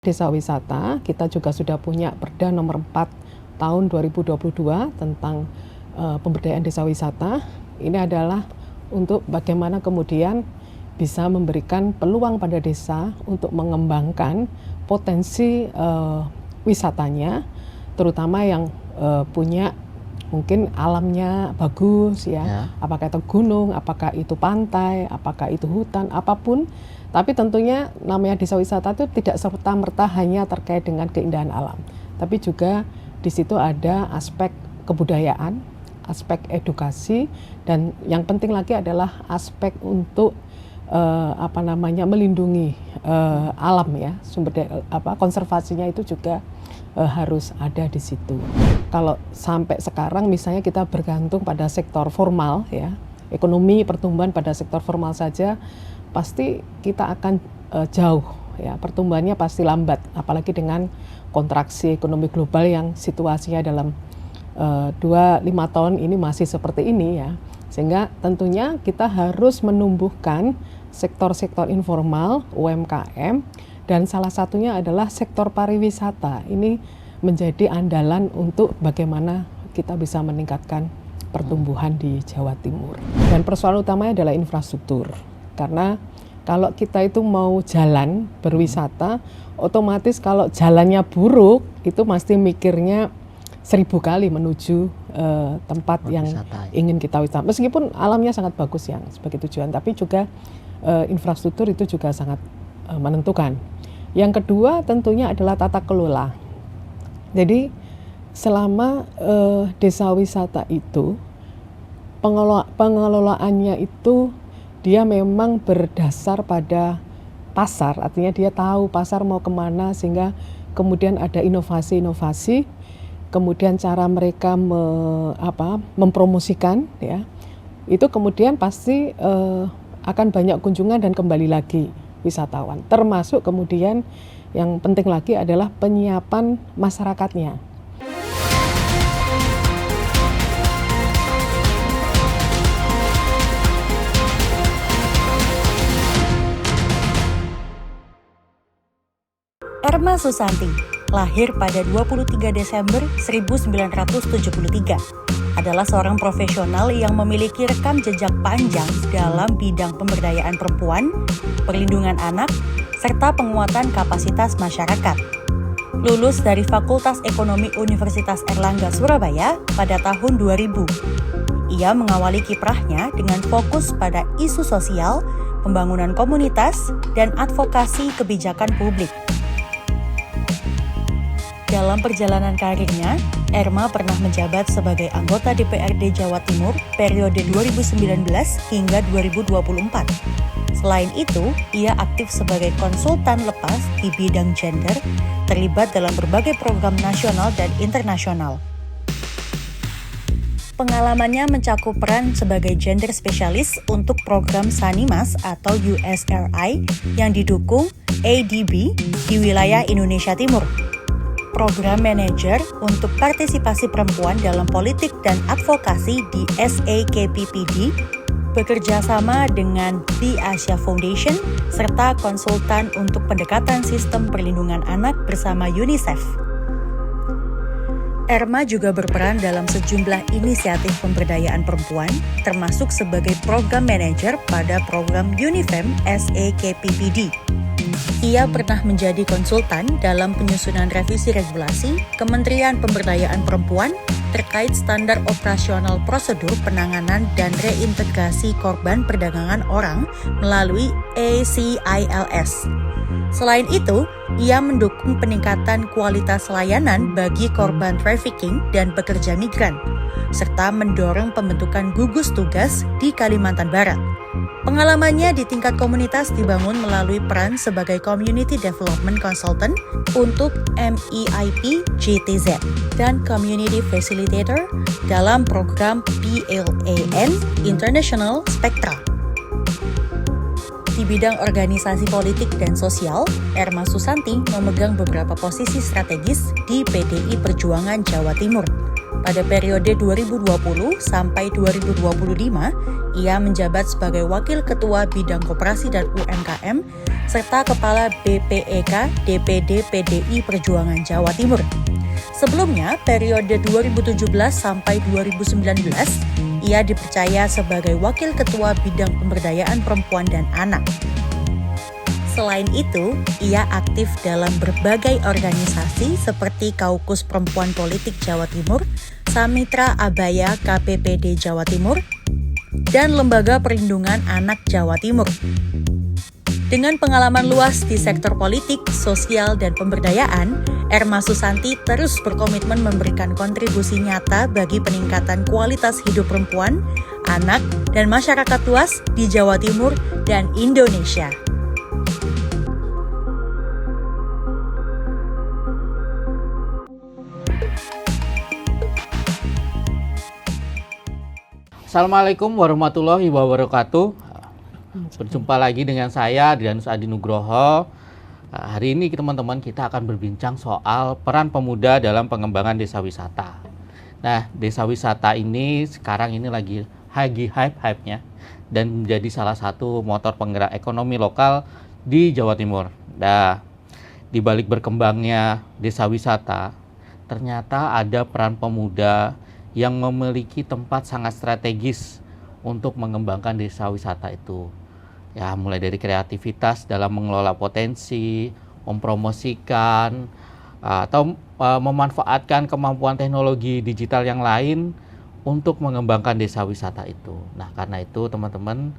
Desa wisata, kita juga sudah punya Perda nomor 4 tahun 2022 tentang pemberdayaan desa wisata. Ini adalah untuk bagaimana kemudian bisa memberikan peluang pada desa untuk mengembangkan potensi wisatanya, terutama yang punya mungkin alamnya bagus ya, apakah itu gunung, apakah itu pantai, apakah itu hutan, apapun. Tapi tentunya namanya desa wisata itu tidak serta-merta hanya terkait dengan keindahan alam, tapi juga di situ ada aspek kebudayaan, aspek edukasi, dan yang penting lagi adalah aspek untuk melindungi alam ya, sumber daya, konservasinya itu juga harus ada di situ. Kalau sampai sekarang misalnya kita bergantung pada sektor formal ya, ekonomi pertumbuhan pada sektor formal saja pasti kita akan jauh ya, pertumbuhannya pasti lambat, apalagi dengan kontraksi ekonomi global yang situasinya dalam 2-5 tahun ini masih seperti ini ya, sehingga tentunya kita harus menumbuhkan sektor-sektor informal, UMKM, dan salah satunya adalah sektor pariwisata. Ini menjadi andalan untuk bagaimana kita bisa meningkatkan pertumbuhan di Jawa Timur. Dan persoalan utamanya adalah infrastruktur. Karena kalau kita itu mau jalan berwisata, otomatis kalau jalannya buruk, itu pasti mikirnya 1000 kali menuju tempat yang ingin kita wisata. Meskipun alamnya sangat bagus yang sebagai tujuan, tapi juga infrastruktur itu juga sangat menentukan. Yang kedua tentunya adalah tata kelola. Jadi selama desa wisata itu, pengelolaannya itu dia memang berdasar pada pasar, artinya dia tahu pasar mau kemana, sehingga kemudian ada inovasi-inovasi, kemudian cara mereka mempromosikan ya, itu kemudian pasti akan banyak kunjungan dan kembali lagi wisatawan. Termasuk kemudian yang penting lagi adalah penyiapan masyarakatnya. Erma Susanti, lahir pada 23 Desember 1973, adalah seorang profesional yang memiliki rekam jejak panjang dalam bidang pemberdayaan perempuan, perlindungan anak, serta penguatan kapasitas masyarakat. Lulus dari Fakultas Ekonomi Universitas Airlangga Surabaya pada tahun 2000. Ia mengawali kiprahnya dengan fokus pada isu sosial, pembangunan komunitas, dan advokasi kebijakan publik. Dalam perjalanan karirnya, Erma pernah menjabat sebagai anggota DPRD Jawa Timur periode 2019 hingga 2024. Selain itu, ia aktif sebagai konsultan lepas di bidang gender, terlibat dalam berbagai program nasional dan internasional. Pengalamannya mencakup peran sebagai gender spesialis untuk program Sanimas atau USRI yang didukung ADB di wilayah Indonesia Timur. Program manajer untuk partisipasi perempuan dalam politik dan advokasi di SAKPPD, bekerja sama dengan The Asia Foundation, serta konsultan untuk pendekatan sistem perlindungan anak bersama UNICEF. Erma juga berperan dalam sejumlah inisiatif pemberdayaan perempuan, termasuk sebagai program manajer pada program UNIFEM SAKPPD. Ia pernah menjadi konsultan dalam penyusunan revisi regulasi Kementerian Pemberdayaan Perempuan terkait standar operasional prosedur penanganan dan reintegrasi korban perdagangan orang melalui ACILS. Selain itu, ia mendukung peningkatan kualitas layanan bagi korban trafficking dan pekerja migran, serta mendorong pembentukan gugus tugas di Kalimantan Barat. Pengalamannya di tingkat komunitas dibangun melalui peran sebagai Community Development Consultant untuk MEIP JTZ dan Community Facilitator dalam program PLAN International Spectra. Di bidang organisasi politik dan sosial, Erma Susanti memegang beberapa posisi strategis di PDI Perjuangan Jawa Timur. Pada periode 2020 sampai 2025, ia menjabat sebagai Wakil Ketua Bidang Koperasi dan UMKM serta Kepala BPEK DPD PDI Perjuangan Jawa Timur. Sebelumnya, periode 2017 sampai 2019, ia dipercaya sebagai Wakil Ketua Bidang Pemberdayaan Perempuan dan Anak. Selain itu, ia aktif dalam berbagai organisasi seperti Kaukus Perempuan Politik Jawa Timur, Samitra Abaya KPPD Jawa Timur, dan Lembaga Perlindungan Anak Jawa Timur. Dengan pengalaman luas di sektor politik, sosial, dan pemberdayaan, Erma Susanti terus berkomitmen memberikan kontribusi nyata bagi peningkatan kualitas hidup perempuan, anak, dan masyarakat luas di Jawa Timur dan Indonesia. Assalamualaikum warahmatullahi wabarakatuh. Berjumpa lagi dengan saya Adrianus Adi Nugroho. Hari ini teman-teman kita akan berbincang soal peran pemuda dalam pengembangan desa wisata. Nah, desa wisata ini sekarang ini lagi hype-nya dan menjadi salah satu motor penggerak ekonomi lokal di Jawa Timur. Nah, di balik berkembangnya desa wisata, ternyata ada peran pemuda yang memiliki tempat sangat strategis untuk mengembangkan desa wisata itu. Ya, mulai dari kreativitas dalam mengelola potensi, mempromosikan, atau memanfaatkan kemampuan teknologi digital yang lain untuk mengembangkan desa wisata itu. Nah, karena itu teman-teman,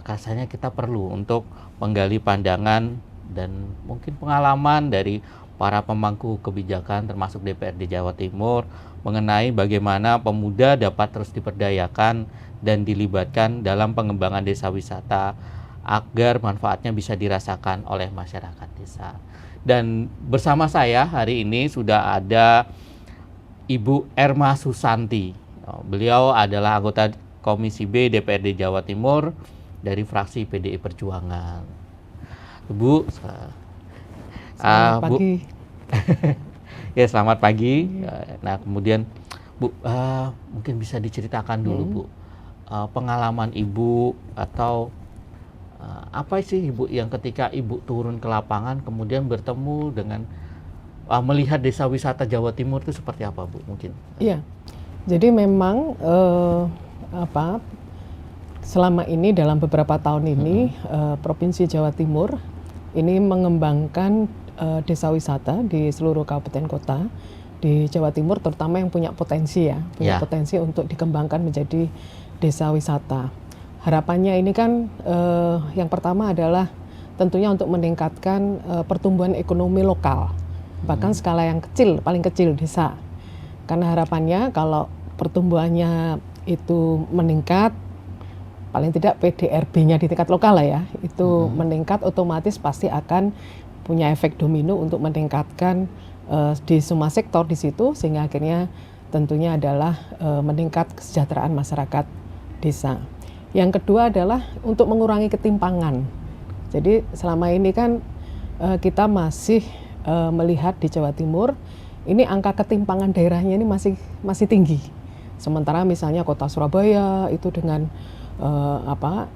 rasanya kita perlu untuk menggali pandangan dan mungkin pengalaman dari para pemangku kebijakan termasuk DPRD Jawa Timur mengenai bagaimana pemuda dapat terus diberdayakan dan dilibatkan dalam pengembangan desa wisata agar manfaatnya bisa dirasakan oleh masyarakat desa. Dan bersama saya hari ini sudah ada Ibu Erma Susanti. Beliau adalah anggota Komisi B DPRD Jawa Timur dari fraksi PDI Perjuangan. Ibu, Selamat pagi. Ya, selamat pagi. Nah, kemudian Bu, mungkin bisa diceritakan dulu Bu, pengalaman Ibu atau apa sih Ibu yang ketika Ibu turun ke lapangan kemudian bertemu dengan melihat desa wisata Jawa Timur itu seperti apa Bu mungkin? Iya, jadi memang selama ini dalam beberapa tahun ini Provinsi Jawa Timur ini mengembangkan desa wisata di seluruh kabupaten kota di Jawa Timur, terutama yang punya potensi potensi untuk dikembangkan menjadi desa wisata. Harapannya ini kan yang pertama adalah tentunya untuk meningkatkan pertumbuhan ekonomi lokal, bahkan skala yang kecil, paling kecil desa. Karena harapannya kalau pertumbuhannya itu meningkat, paling tidak PDRB-nya di tingkat lokal lah ya, itu meningkat, otomatis pasti akan punya efek domino untuk meningkatkan di semua sektor di situ, sehingga akhirnya tentunya adalah meningkat kesejahteraan masyarakat desa. Yang kedua adalah untuk mengurangi ketimpangan. Jadi selama ini kan kita masih melihat di Jawa Timur ini angka ketimpangan daerahnya ini masih tinggi. Sementara misalnya kota Surabaya itu dengan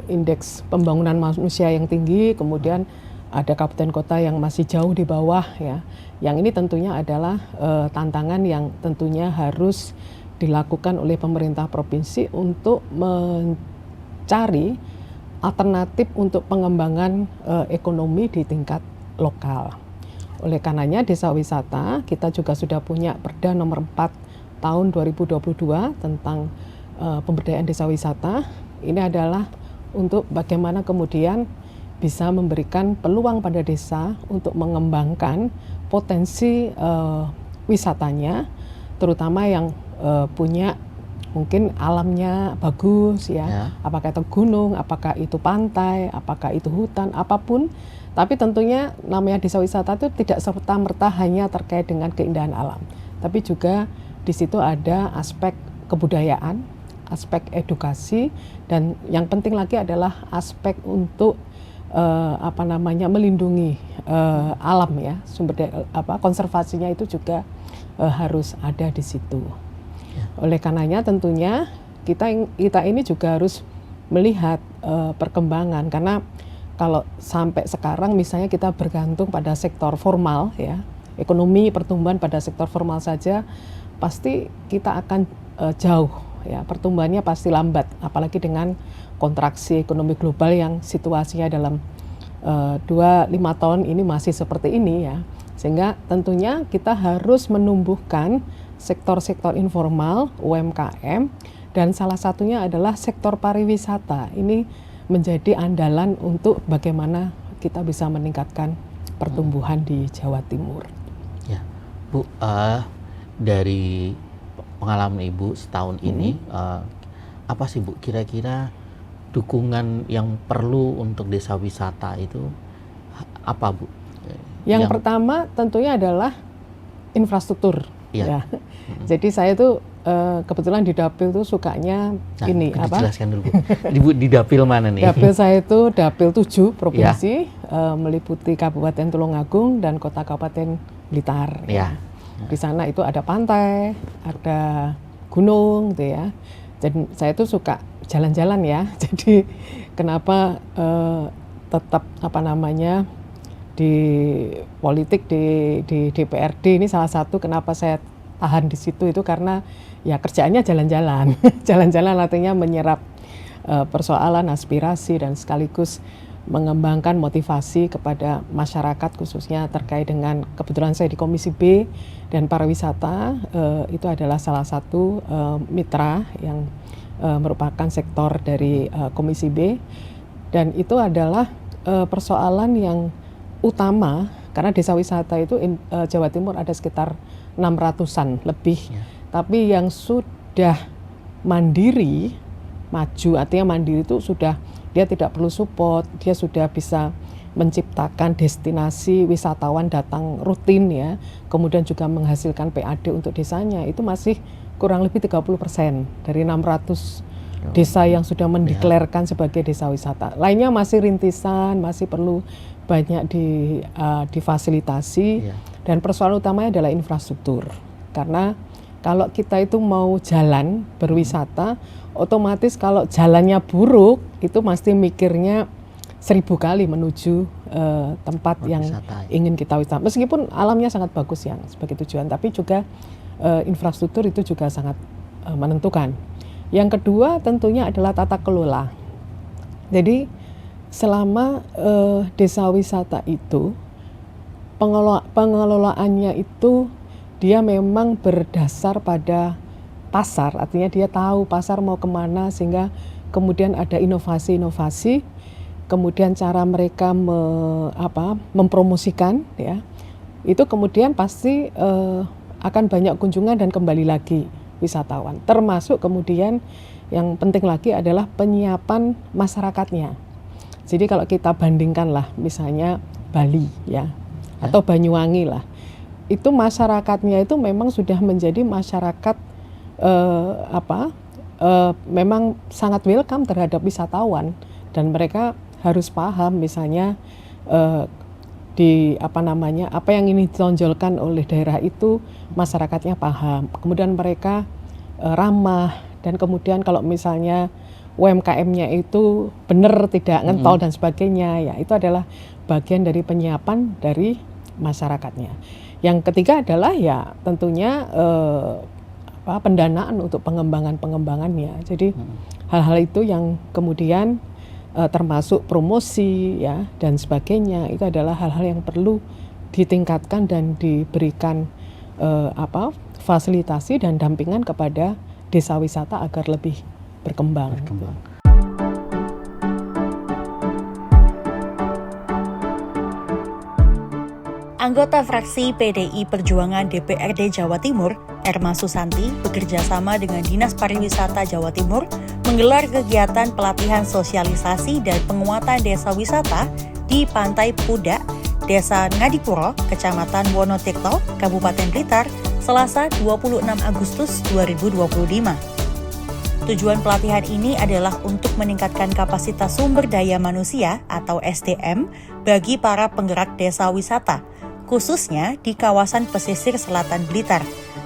indeks pembangunan manusia yang tinggi, kemudian ada kabupaten kota yang masih jauh di bawah ya. Yang ini tentunya adalah tantangan yang tentunya harus dilakukan oleh pemerintah provinsi untuk mencari alternatif untuk pengembangan ekonomi di tingkat lokal. Oleh karenanya desa wisata kita juga sudah punya Perda nomor 4 tahun 2022 tentang pemberdayaan desa wisata. Ini adalah untuk bagaimana kemudian bisa memberikan peluang pada desa untuk mengembangkan potensi wisatanya, terutama yang punya mungkin alamnya bagus ya, apakah itu gunung, apakah itu pantai, apakah itu hutan, apapun. Tapi tentunya namanya desa wisata itu tidak serta-merta hanya terkait dengan keindahan alam, tapi juga di situ ada aspek kebudayaan, aspek edukasi, dan yang penting lagi adalah aspek untuk melindungi alam ya, sumber daya, konservasinya itu juga harus ada di situ. Oleh karenanya tentunya kita ini juga harus melihat perkembangan, karena kalau sampai sekarang misalnya kita bergantung pada sektor formal ya, ekonomi pertumbuhan pada sektor formal saja pasti kita akan jauh ya, pertumbuhannya pasti lambat, apalagi dengan kontraksi ekonomi global yang situasinya dalam 2-5 tahun ini masih seperti ini ya. Sehingga tentunya kita harus menumbuhkan sektor-sektor informal, UMKM, dan salah satunya adalah sektor pariwisata. Ini menjadi andalan untuk bagaimana kita bisa meningkatkan pertumbuhan di Jawa Timur. Ya, Bu, dari pengalaman Ibu setahun ini, apa sih Bu kira-kira dukungan yang perlu untuk desa wisata itu apa Bu? Yang pertama tentunya adalah infrastruktur. Ya. Jadi saya tuh kebetulan di Dapil tuh sukanya ini apa? Jelaskan dulu Bu. Ibu di Dapil mana nih? Dapil saya itu Dapil 7 provinsi, meliputi Kabupaten Tulungagung dan Kota Kabupaten Blitar. Ya. Di sana itu ada pantai, ada gunung gitu ya. Jadi saya tuh suka jalan-jalan ya. Jadi kenapa tetap di politik di DPRD ini salah satu kenapa saya tahan di situ itu karena ya kerjaannya jalan-jalan. Jalan-jalan artinya menyerap persoalan, aspirasi, dan sekaligus mengembangkan motivasi kepada masyarakat khususnya terkait dengan, kebetulan saya di Komisi B dan pariwisata itu adalah salah satu mitra yang merupakan sektor dari Komisi B, dan itu adalah persoalan yang utama karena desa wisata itu Jawa Timur ada sekitar 600-an lebih, tapi yang sudah mandiri, maju artinya mandiri itu sudah dia tidak perlu support, dia sudah bisa menciptakan destinasi wisatawan datang rutin ya, kemudian juga menghasilkan PAD untuk desanya, itu masih kurang lebih 30% dari 600 desa yang sudah mendeklarasikan sebagai desa wisata. Lainnya masih rintisan, masih perlu banyak difasilitasi, dan persoalan utamanya adalah infrastruktur. Karena kalau kita itu mau jalan berwisata, otomatis kalau jalannya buruk itu pasti mikirnya 1000 kali menuju tempat yang ingin kita wisata. Meskipun alamnya sangat bagus yang sebagai tujuan, tapi juga infrastruktur itu juga sangat menentukan. Yang kedua tentunya adalah tata kelola. Jadi selama desa wisata itu pengelolaannya itu dia memang berdasar pada pasar, artinya dia tahu pasar mau kemana, sehingga kemudian ada inovasi-inovasi, kemudian cara mereka mempromosikan ya, itu kemudian pasti akan banyak kunjungan dan kembali lagi wisatawan. Termasuk kemudian yang penting lagi adalah penyiapan masyarakatnya. Jadi kalau kita bandingkan lah misalnya Bali ya, atau Banyuwangi lah, itu masyarakatnya itu memang sudah menjadi masyarakat memang sangat welcome terhadap wisatawan, dan mereka harus paham misalnya apa yang ini ditonjolkan oleh daerah itu masyarakatnya paham, kemudian mereka ramah, dan kemudian kalau misalnya UMKM-nya itu benar tidak ngentol dan sebagainya, ya itu adalah bagian dari penyiapan dari masyarakatnya. Yang ketiga adalah ya tentunya pendanaan untuk pengembangannya. Jadi hal-hal itu yang kemudian termasuk promosi ya dan sebagainya, itu adalah hal-hal yang perlu ditingkatkan dan diberikan fasilitasi dan dampingan kepada desa wisata agar lebih berkembang. Anggota fraksi PDI Perjuangan DPRD Jawa Timur, Erma Susanti, bekerja sama dengan Dinas Pariwisata Jawa Timur menggelar kegiatan pelatihan sosialisasi dan penguatan desa wisata di Pantai Pudak, Desa Ngadipuro, Kecamatan Wonotirto, Kabupaten Blitar, Selasa 26 Agustus 2025. Tujuan pelatihan ini adalah untuk meningkatkan kapasitas sumber daya manusia atau SDM bagi para penggerak desa wisata, khususnya di kawasan pesisir selatan Blitar,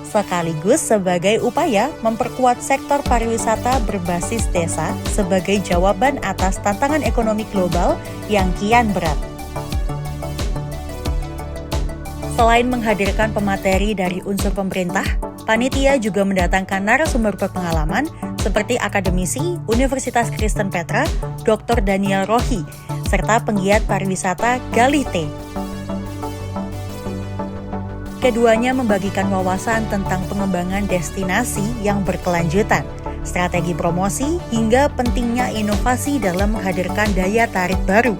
sekaligus sebagai upaya memperkuat sektor pariwisata berbasis desa sebagai jawaban atas tantangan ekonomi global yang kian berat. Selain menghadirkan pemateri dari unsur pemerintah, panitia juga mendatangkan narasumber berpengalaman seperti akademisi Universitas Kristen Petra, Dr. Daniel Rohi, serta penggiat pariwisata Galih T. Keduanya membagikan wawasan tentang pengembangan destinasi yang berkelanjutan, strategi promosi, hingga pentingnya inovasi dalam menghadirkan daya tarik baru.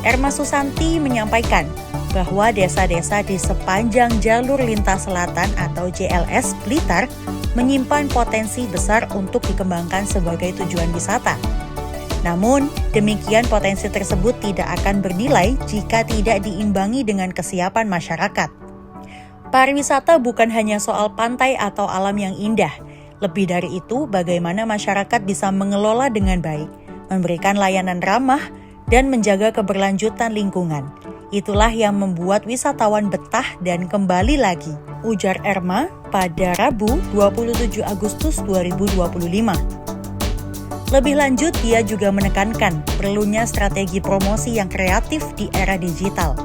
Erma Susanti menyampaikan bahwa desa-desa di sepanjang jalur lintas selatan atau JLS Blitar menyimpan potensi besar untuk dikembangkan sebagai tujuan wisata. Namun, demikian potensi tersebut tidak akan bernilai jika tidak diimbangi dengan kesiapan masyarakat. Pariwisata bukan hanya soal pantai atau alam yang indah. Lebih dari itu, bagaimana masyarakat bisa mengelola dengan baik, memberikan layanan ramah, dan menjaga keberlanjutan lingkungan. Itulah yang membuat wisatawan betah dan kembali lagi, ujar Erma pada Rabu 27 Agustus 2025. Lebih lanjut, dia juga menekankan perlunya strategi promosi yang kreatif di era digital.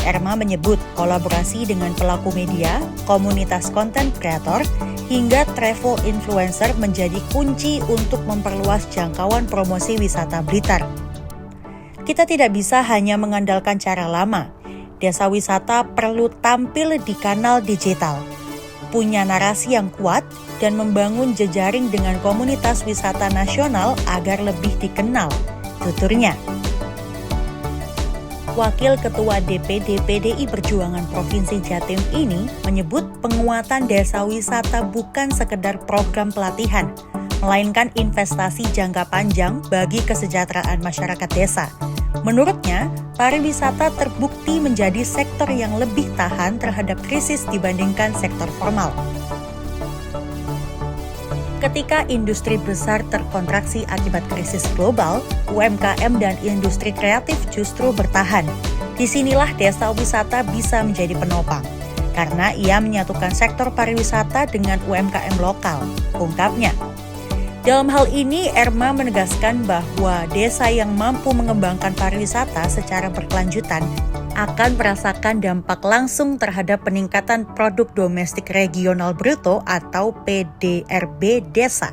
Erma menyebut kolaborasi dengan pelaku media, komunitas konten kreator, hingga travel influencer menjadi kunci untuk memperluas jangkauan promosi wisata Blitar. Kita tidak bisa hanya mengandalkan cara lama. Desa wisata perlu tampil di kanal digital, punya narasi yang kuat, dan membangun jejaring dengan komunitas wisata nasional agar lebih dikenal, tuturnya. Wakil Ketua DPD PDI Perjuangan Provinsi Jatim ini menyebut penguatan desa wisata bukan sekedar program pelatihan, melainkan investasi jangka panjang bagi kesejahteraan masyarakat desa. Menurutnya, pariwisata terbukti menjadi sektor yang lebih tahan terhadap krisis dibandingkan sektor formal. Ketika industri besar terkontraksi akibat krisis global, UMKM dan industri kreatif justru bertahan. Disinilah desa wisata bisa menjadi penopang, karena ia menyatukan sektor pariwisata dengan UMKM lokal, ungkapnya. Dalam hal ini, Erma menegaskan bahwa desa yang mampu mengembangkan pariwisata secara berkelanjutan akan merasakan dampak langsung terhadap peningkatan produk domestik regional bruto atau PDRB desa.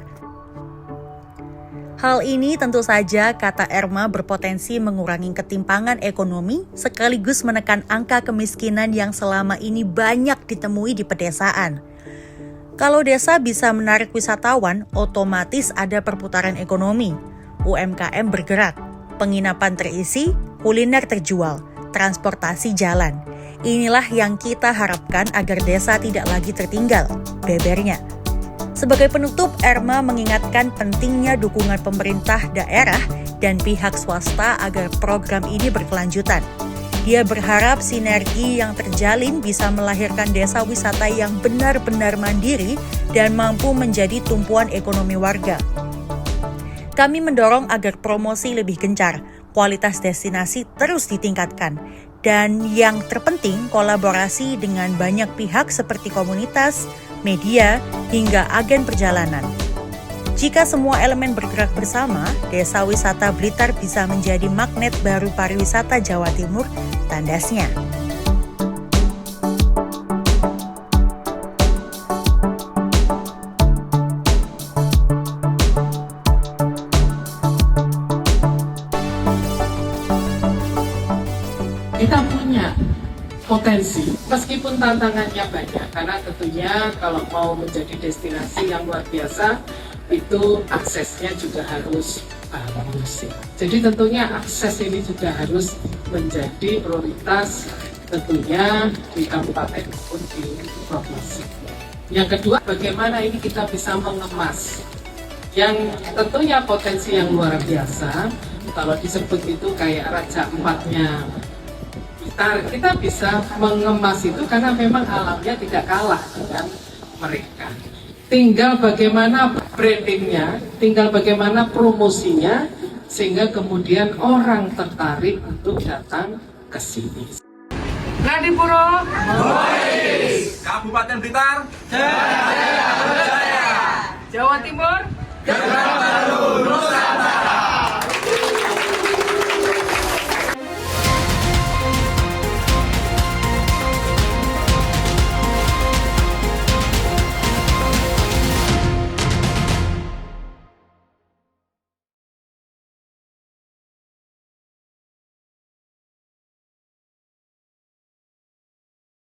Hal ini tentu saja, kata Erma, berpotensi mengurangi ketimpangan ekonomi sekaligus menekan angka kemiskinan yang selama ini banyak ditemui di pedesaan. Kalau desa bisa menarik wisatawan, otomatis ada perputaran ekonomi. UMKM bergerak, penginapan terisi, kuliner terjual, transportasi jalan. Inilah yang kita harapkan agar desa tidak lagi tertinggal, bebernya. Sebagai penutup, Erma mengingatkan pentingnya dukungan pemerintah daerah dan pihak swasta agar program ini berkelanjutan. Dia berharap sinergi yang terjalin bisa melahirkan desa wisata yang benar-benar mandiri dan mampu menjadi tumpuan ekonomi warga. Kami mendorong agar promosi lebih gencar, kualitas destinasi terus ditingkatkan, dan yang terpenting kolaborasi dengan banyak pihak seperti komunitas, media, hingga agen perjalanan. Jika semua elemen bergerak bersama, desa wisata Blitar bisa menjadi magnet baru pariwisata Jawa Timur, tandasnya. Kita punya potensi, meskipun tantangannya banyak, karena tentunya kalau mau menjadi destinasi yang luar biasa, itu aksesnya juga harus bagus. Jadi tentunya akses ini juga harus menjadi prioritas tentunya di kabupaten maupun di provinsi. Yang kedua, bagaimana ini kita bisa mengemas yang tentunya potensi yang luar biasa. Kalau disebut itu kayak Raja Empatnya Blitar, kita bisa mengemas itu karena memang alamnya tidak kalah dengan mereka. Tinggal bagaimana brandingnya, tinggal bagaimana promosinya, sehingga kemudian orang tertarik untuk datang ke sini. Ngadipuro, Kabupaten Blitar,